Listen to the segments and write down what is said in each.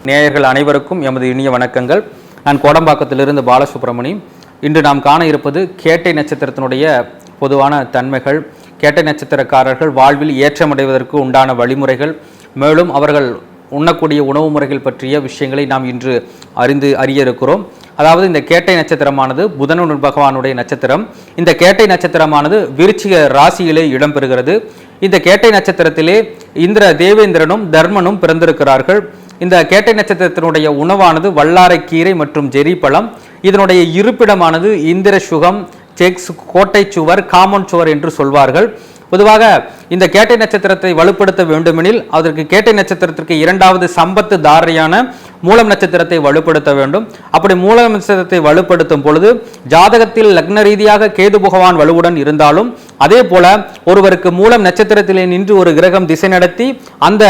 நேயர்கள் அனைவருக்கும் எமது இனிய வணக்கங்கள். நான் கோடம்பாக்கத்திலிருந்து பாலசுப்ரமணியம். இன்று நாம் காண இருப்பது கேட்டை நட்சத்திரத்தினுடைய பொதுவான தன்மைகள், கேட்டை நட்சத்திரக்காரர்கள் வாழ்வில் ஏற்றமடைவதற்கு உண்டான வழிமுறைகள், மேலும் அவர்கள் உண்ணக்கூடிய உணவு முறைகள் பற்றிய விஷயங்களை நாம் இன்று அறிய இருக்கிறோம். அதாவது இந்த கேட்டை நட்சத்திரமானது புதன் பகவானுடைய நட்சத்திரம். இந்த கேட்டை நட்சத்திரமானது விருச்சிக ராசியிலே இடம்பெறுகிறது. இந்த கேட்டை நட்சத்திரத்திலே தேவேந்திரனும் தர்மனும் பிறந்திருக்கிறார்கள். இந்த கேட்டை நட்சத்திரத்தினுடைய உணவானது வல்லாரைக்கீரை மற்றும் ஜெரி பழம். இதனுடைய இருப்பிடமானது இந்திர சுகம், செக்ஸ், கோட்டை சுவர், காமன் சுவர் என்று சொல்வார்கள். பொதுவாக இந்த கேட்டை நட்சத்திரத்தை வலுப்படுத்த வேண்டுமெனில் அதற்கு கேட்டை நட்சத்திரத்திற்கு இரண்டாவது சம்பத்து தாரையான மூலம் நட்சத்திரத்தை வலுப்படுத்த வேண்டும். அப்படி மூலம் நட்சத்திரத்தை வலுப்படுத்தும் பொழுது ஜாதகத்தில் லக்ன ரீதியாக கேது பகவான் வலுவுடன் இருந்தாலும், அதே போல ஒருவருக்கு மூலம் நட்சத்திரத்திலே நின்று ஒரு கிரகம் திசை நடத்தி அந்த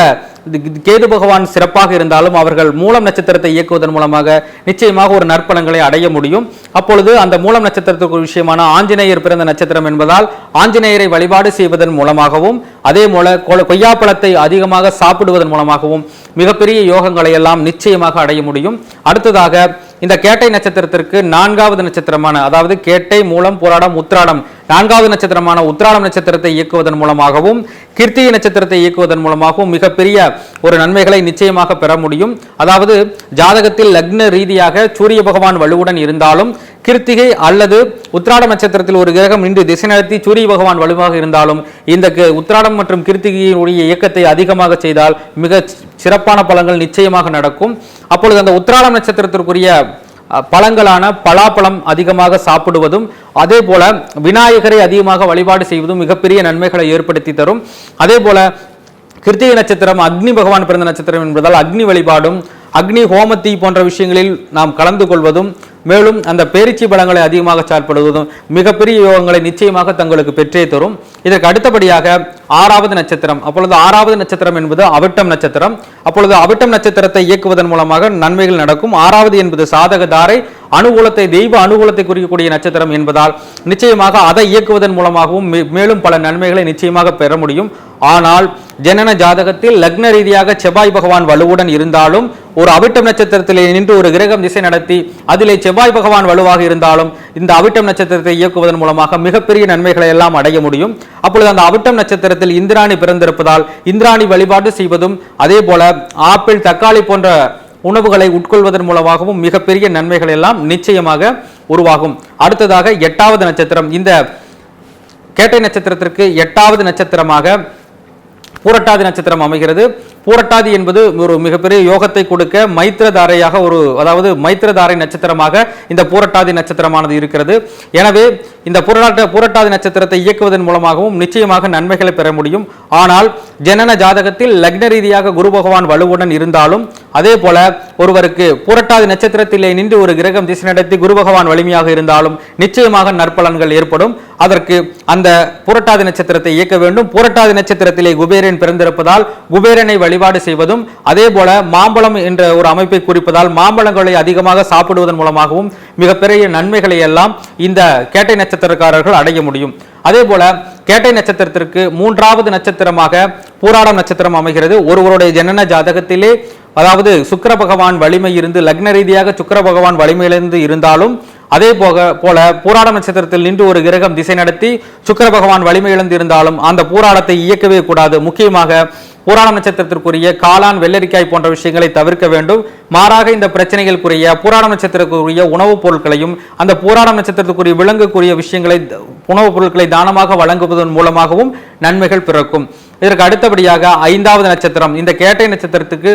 கேது பகவான் சிறப்பாக இருந்தாலும் அவர்கள் மூலம் நட்சத்திரத்தை இயக்குவதன் மூலமாக நிச்சயமாக ஒரு நற்பலன்களை அடைய முடியும். அப்பொழுது அந்த மூலம் நட்சத்திரத்துக்கு விஷயமான ஆஞ்சநேயர் பிறந்த நட்சத்திரம் என்பதால் ஆஞ்சநேயரை வழிபாடு செய்வதன் மூலமாகவும், அதே போல கொய்யாப்பழத்தை அதிகமாக சாப்பிடுவதன் மூலமாகவும் மிகப்பெரிய யோகங்களை எல்லாம் நிச்சயமாக அடைய முடியும். அடுத்ததாக இந்த கேட்டை நட்சத்திரத்திற்கு நான்காவது நட்சத்திரமான, அதாவது கேட்டை, மூலம், பூராடம், உத்திராடம், நான்காவது நட்சத்திரமான உத்திராடம் நட்சத்திரத்தை இயக்குவதன் மூலமாகவும் கிருத்திகை நட்சத்திரத்தை இயக்குவதன் மூலமாகவும் மிகப்பெரிய ஒரு நன்மைகளை நிச்சயமாக பெற முடியும். அதாவது ஜாதகத்தில் லக்ன ரீதியாக சூரிய பகவான் வலுவுடன் இருந்தாலும், கிருத்திகை அல்லது உத்திராடம் நட்சத்திரத்தில் ஒரு கிரகம் நின்று திசை நடத்தி சூரிய பகவான் வலுவாக இருந்தாலும், இந்த உத்திராடம் மற்றும் கிருத்திகையுடைய இயக்கத்தை அதிகமாக செய்தால் மிக சிறப்பான பலன்கள் நிச்சயமாக நடக்கும். அப்பொழுது அந்த உத்திராடம் நட்சத்திரத்திற்குரிய பழங்களான பலாப்பழம் அதிகமாக சாப்பிடுவதும், அதே போல விநாயகரை அதிகமாக வழிபாடு செய்வதும் மிகப்பெரிய நன்மைகளை ஏற்படுத்தி தரும். அதே போல கிருத்திகை நட்சத்திரம் அக்னி பகவான் பிறந்த நட்சத்திரம் என்பதால் அக்னி வழிபாடும், அக்னி ஹோமத்தி போன்ற விஷயங்களில் நாம் கலந்து கொள்வதும், மேலும் அந்த பேரிச்சி பழங்களை அதிகமாக சாப்பிடுவதும் மிகப்பெரிய யோகங்களை நிச்சயமாக தங்களுக்கு பெற்றே தரும். இதற்கு அடுத்தபடியாக ஆறாவது நட்சத்திரம். அப்பொழுது ஆறாவது நட்சத்திரம் என்பது அவிட்டம் நட்சத்திரம். அப்பொழுது அவிட்டம் நட்சத்திரத்தை இயக்குவதன் மூலமாக நன்மைகள் நடக்கும். ஆறாவது என்பது சாதக தாரை, அனுகூலத்தை, தெய்வ அனுகூலத்தை குறிக்கக்கூடிய நட்சத்திரம் என்பதால் நிச்சயமாக அதை இயக்குவதன் மூலமாகவும் மேலும் பல நன்மைகளை நிச்சயமாக பெற முடியும். ஆனால் ஜனன ஜாதகத்தில் லக்ன ரீதியாக செவ்வாய் பகவான் வலுவுடன் இருந்தாலும், ஒரு அவிட்டம் நட்சத்திரத்திலே நின்று ஒரு கிரகம் திசை நடத்தி அதிலே செவ்வாய் பகவான் வலுவாக இருந்தாலும் இந்த அவிட்டம் நட்சத்திரத்தை இயக்குவதன் மூலமாக மிகப்பெரிய நன்மைகளை எல்லாம் அடைய முடியும். அப்பொழுது அந்த அவிட்டம் நட்சத்திரத்தில் இந்திராணி பிறந்திருப்பதால் இந்திராணி வழிபாடு செய்வதும், அதே போல ஆப்பிள், தக்காளி போன்ற உணவுகளை உட்கொள்வதன் மூலமாகவும் மிகப்பெரிய நன்மைகள் எல்லாம் நிச்சயமாக உருவாகும். அடுத்ததாக எட்டாவது நட்சத்திரம். இந்த கேட்டை நட்சத்திரத்திற்கு எட்டாவது நட்சத்திரமாக பூரட்டாதி நட்சத்திரம் அமைகிறது. பூரட்டாதி என்பது ஒரு மிகப்பெரிய யோகத்தை கொடுக்க மைத்திரதாரையாக அதாவது மைத்திரதாரை நட்சத்திரமாக இந்த பூரட்டாதி நட்சத்திரமானது இருக்கிறது. எனவே இந்த பூரட்டாதி நட்சத்திரத்தை இயக்குவதன் மூலமாகவும் நிச்சயமாக நன்மைகளை பெற முடியும். ஆனால் ஜனன ஜாதகத்தில் லக்ன ரீதியாக குரு பகவான் வலுவுடன் இருந்தாலும், அதே போல ஒருவருக்கு பூரட்டாதி நட்சத்திரத்திலே நின்று ஒரு கிரகம் திசை நடத்தி குரு பகவான் வலிமையாக இருந்தாலும் நிச்சயமாக நற்பலன்கள் ஏற்படும். அதற்கு அந்த பூரட்டாதி நட்சத்திரத்தை இயக்க வேண்டும். பூரட்டாதி நட்சத்திரத்திலே குபேரன் பிறந்திருப்பதால் குபேரனை வழிபாடு செய்வதும், அதே போல மாம்பழம் என்ற ஒரு அமைப்பை குறிப்பதால் மாம்பழங்களை அதிகமாக சாப்பிடுவதன் மூலமாகவும் மிகப்பெரிய நன்மைகளை எல்லாம் இந்த கேட்டை நட்சத்திரக்காரர்கள் அடைய முடியும். அதே போல கேட்டை நட்சத்திரத்திற்கு மூன்றாவது நட்சத்திரமாக பூராடம் நட்சத்திரம் அமைகிறது. ஒருவருடைய ஜனன ஜாதகத்திலே அதாவது சுக்கிர பகவான் வலிமை இருந்து லக்ன ரீதியாக சுக்கிர பகவான் வலிமையிலிருந்து இருந்தாலும், அதே போல பூராடம் நட்சத்திரத்தில் நின்று ஒரு கிரகம் திசை நடத்தி சுக்கிர பகவான் வலிமை இழந்து இருந்தாலும் அந்த பூராடத்தை இயக்கவே கூடாது. முக்கியமாக பூராடம் நட்சத்திரத்திற்குரிய காளான், வெள்ளரிக்காய் போன்ற விஷயங்களை தவிர்க்க வேண்டும். மாறாக இந்த பிரச்சனைகளுக்குரிய பூராடம் நட்சத்திரத்துக்குரிய உணவுப் பொருட்களையும், அந்த பூராடம் நட்சத்திரத்துக்குரிய விலங்குக்குரிய விஷயங்களை, உணவுப் பொருட்களை தானமாக வழங்குவதன் மூலமாகவும் நன்மைகள் பிறக்கும். இதற்கு அடுத்தபடியாக ஐந்தாவது நட்சத்திரம். இந்த கேட்டை நட்சத்திரத்துக்கு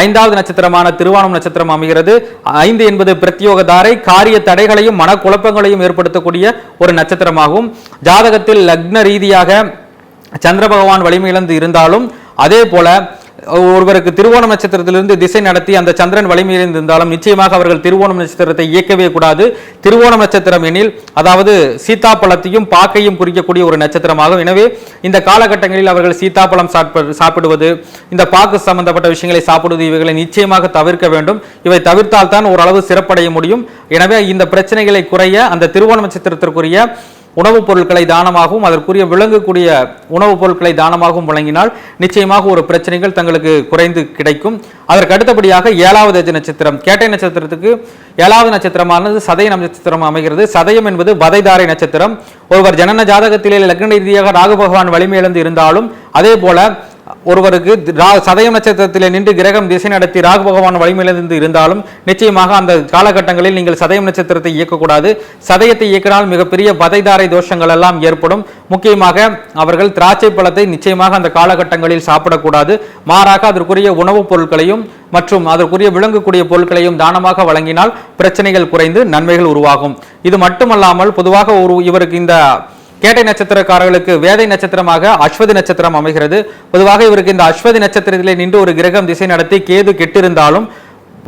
ஐந்தாவது நட்சத்திரமான திருவானம் நட்சத்திரம் அமைகிறது. 5 என்பது பிரத்யோக தாரை, காரிய தடைகளையும் மனக்குழப்பங்களையும் ஏற்படுத்தக்கூடிய ஒரு நட்சத்திரமாகும். ஜாதகத்தில் லக்ன ரீதியாக சந்திர பகவான் வலிமை இழந்து இருந்தாலும், அதே போல ஒருவருக்கு திருவோணம் நட்சத்திரத்திலிருந்து திசை நடத்தி அந்த சந்திரன் வலிமையில் இருந்தாலும் நிச்சயமாக அவர்கள் திருவோணம் நட்சத்திரத்தை இயக்கவே கூடாது. திருவோணம் நட்சத்திரம் எனில் அதாவது சீத்தாப்பழத்தையும் பாக்கையும் குறிக்கக்கூடிய ஒரு நட்சத்திரமாகும். எனவே இந்த காலகட்டங்களில் அவர்கள் சீத்தாப்பழம் சாப்பிடுவது, இந்த பாக்கு சம்பந்தப்பட்ட விஷயங்களை சாப்பிடுவது, இவைகளை நிச்சயமாக தவிர்க்க வேண்டும். இவை தவிர்த்தால் தான் ஓரளவு சிறப்படைய முடியும். எனவே இந்த பிரச்சனைகளை குறைய அந்த திருவோணம் நட்சத்திரத்திற்குரிய உணவுப் பொருட்களை தானமாகவும் அதற்குரிய விளங்கக்கூடிய உணவுப் பொருட்களை தானமாகவும் வழங்கினால் நிச்சயமாக ஒரு பிரச்சனைகள் தங்களுக்கு குறைந்து கிடைக்கும். அதற்கு அடுத்தபடியாக 7வது நட்சத்திரம் கேட்டை நட்சத்திரத்துக்கு 7வது நட்சத்திரமானது சதய நட்சத்திரம் அமைகிறது. சதயம் என்பது வதைதாரை நட்சத்திரம். ஒருவர் ஜனன ஜாதகத்திலே லக்ன ரீதியாக ராகு பகவான் வலிமை இழந்து இருந்தாலும், அதே போல ஒருவருக்கு சதயம் நட்சத்திரத்திலே நின்று கிரகம் திசை நடத்தி ராகு பகவான் வலிமையிலிருந்து இருந்தாலும் நிச்சயமாக அந்த காலகட்டங்களில் நீங்கள் சதயம் நட்சத்திரத்தை இயக்கக்கூடாது. சதயத்தை இயக்கினால் மிகப்பெரிய வதைதாரை தோஷங்கள் எல்லாம் ஏற்படும். முக்கியமாக அவர்கள் திராட்சை பழத்தை நிச்சயமாக அந்த காலகட்டங்களில் சாப்பிடக்கூடாது. மாறாக அதற்குரிய உணவுப் பொருட்களையும் மற்றும் அதற்குரிய விளங்கக்கூடிய பொருட்களையும் தானமாக வழங்கினால் பிரச்சனைகள் குறைந்து நன்மைகள் உருவாகும். இது மட்டுமல்லாமல் பொதுவாக இவருக்கு இந்த கேட்டை நட்சத்திரக்காரர்களுக்கு வேதை நட்சத்திரமாக அஸ்வதி நட்சத்திரம் அமைகிறது. பொதுவாக இவருக்கு இந்த அஸ்வதி நட்சத்திரத்திலே நின்று ஒரு கிரகம் திசை நடத்தி கேது கெட்டிருந்தாலும்,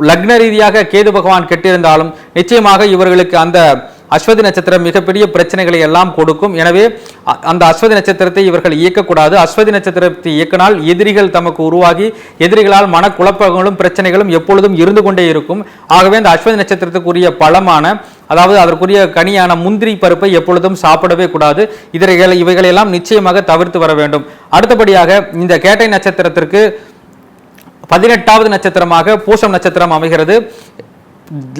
லக்ன ரீதியாக கேது பகவான் கெட்டிருந்தாலும் நிச்சயமாக இவர்களுக்கு அந்த அஸ்வதி நட்சத்திரம் மிகப்பெரிய பிரச்சனைகளை எல்லாம் கொடுக்கும். எனவே அந்த அஸ்வதி நட்சத்திரத்தை இவர்கள் இயக்கக்கூடாது. அஸ்வதி நட்சத்திரத்தை இயக்கினால் எதிரிகள் தமக்கு உருவாகி எதிரிகளால் மனக்குழப்பங்களும் பிரச்சனைகளும் எப்பொழுதும் இருந்து கொண்டே இருக்கும். ஆகவே அந்த அஸ்வதி நட்சத்திரத்துக்குரிய பழமான, அதாவது அதற்குரிய கனியான முந்திரி பருப்பை எப்பொழுதும் சாப்பிடவே கூடாது. இவைகளெல்லாம் நிச்சயமாக தவிர்த்து வர வேண்டும். அடுத்தபடியாக இந்த கேட்டை நட்சத்திரத்திற்கு 18வது நட்சத்திரமாக பூசம் நட்சத்திரம் அமைகிறது.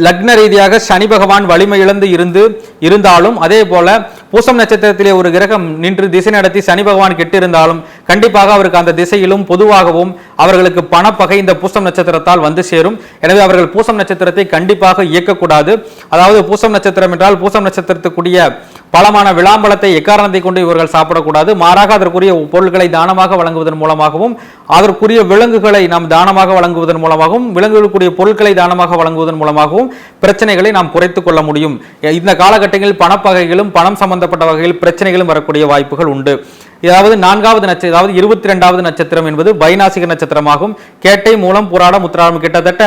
லக்ன ரீதியாக சனி பகவான் வலிமை இழந்து இருந்தாலும், அதே போல பூசம் நட்சத்திரத்திலே ஒரு கிரகம் நின்று திசை நடத்தி சனி பகவான் கெட்டிருந்தாலும் கண்டிப்பாக அவருக்கு அந்த திசையிலும் பொதுவாகவும் அவர்களுக்கு பணப்பகை இந்த பூசம் நட்சத்திரத்தால் வந்து சேரும். எனவே அவர்கள் பூசம் நட்சத்திரத்தை கண்டிப்பாக இயக்கக்கூடாது. அதாவது பூசம் நட்சத்திரம் என்றால் பூசம் நட்சத்திரத்துக்குரிய பலமான விளாம்பழத்தை எக்காரணத்தை கொண்டு இவர்கள் சாப்பிடக்கூடாது. மாறாக அதற்குரிய பொருட்களை தானமாக வழங்குவதன் மூலமாகவும் அதற்குரிய விலங்குகளை நாம் தானமாக வழங்குவதன் மூலமாகவும் விலங்குகளுக்குரிய பொருட்களை தானமாக வழங்குவதன் மூலமாகவும் பிரச்சனைகளை நாம் குறைத்துக் கொள்ள முடியும். இந்த காலகட்டங்களில் பணப்பகைகளும் பணம் சம்பந்தப்பட்ட வகையில் பிரச்சனைகளும் வரக்கூடிய வாய்ப்புகள் உண்டு. அதாவது 4வது நட்சத்திரம், அதாவது 22வது நட்சத்திரம் என்பது வைநாசிக நட்சத்திரமாகும். கேட்டை, மூலம், புராடம், உத்திராடம் கிட்டத்தட்ட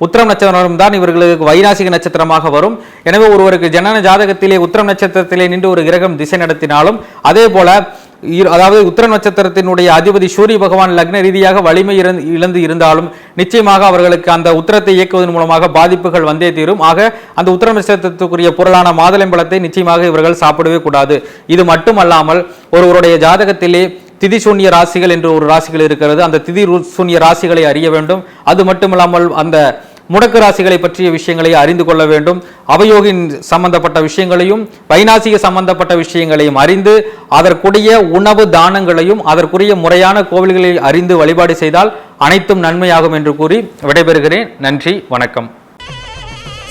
உத்திரம் நட்சத்திரம் தான் இவர்களுக்கு வைநாசிக நட்சத்திரமாக வரும். எனவே ஒருவருக்கு ஜனன ஜாதகத்திலே உத்திரம் நட்சத்திரத்திலே நின்று ஒரு கிரகம் திசை நடத்தினாலும், அதே போல அதாவது உத்திர நட்சத்திரத்தினுடைய அதிபதி சூரிய பகவான் லக்ன ரீதியாக வலிமை இழந்து இருந்தாலும் நிச்சயமாக அவர்களுக்கு அந்த உத்திரத்தை இயக்குவதன் மூலமாக பாதிப்புகள் வந்தே தீரும். ஆக அந்த உத்திர நட்சத்திரத்துக்குரிய பொருளான மாதுளம்பழத்தை நிச்சயமாக இவர்கள் சாப்பிடவே கூடாது. இது மட்டுமல்லாமல் ஒருவருடைய ஜாதகத்திலே திதி சூன்ய ராசிகள் என்று ஒரு ராசிகள் இருக்கிறது. அந்த திதி சூன்ய ராசிகளை அறிய வேண்டும். அது மட்டுமல்லாமல் அந்த முடக்கு ராசிகளை பற்றிய விஷயங்களை அறிந்து கொள்ள வேண்டும். அவயோகின் சம்பந்தப்பட்ட விஷயங்களையும் வைநாசிக சம்பந்தப்பட்ட விஷயங்களையும் அறிந்து அதற்குரிய உணவு தானங்களையும் அதற்குரிய முறையான கோவில்களில் அறிந்து வழிபாடு செய்தால் அனைத்தும் நன்மையாகும் என்று கூறி விடைபெறுகிறேன். நன்றி, வணக்கம்.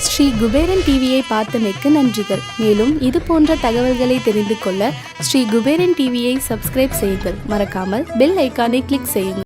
ஸ்ரீ குபேரன் டிவியை பார்த்தமைக்கு நன்றிகள். மேலும் இது போன்ற தகவல்களை தெரிந்து கொள்ள ஸ்ரீ குபேரன் டிவியை சப்ஸ்கிரைப் செய்யுங்கள். மறக்காமல் பெல் ஐக்கானை கிளிக் செய்யுங்கள்.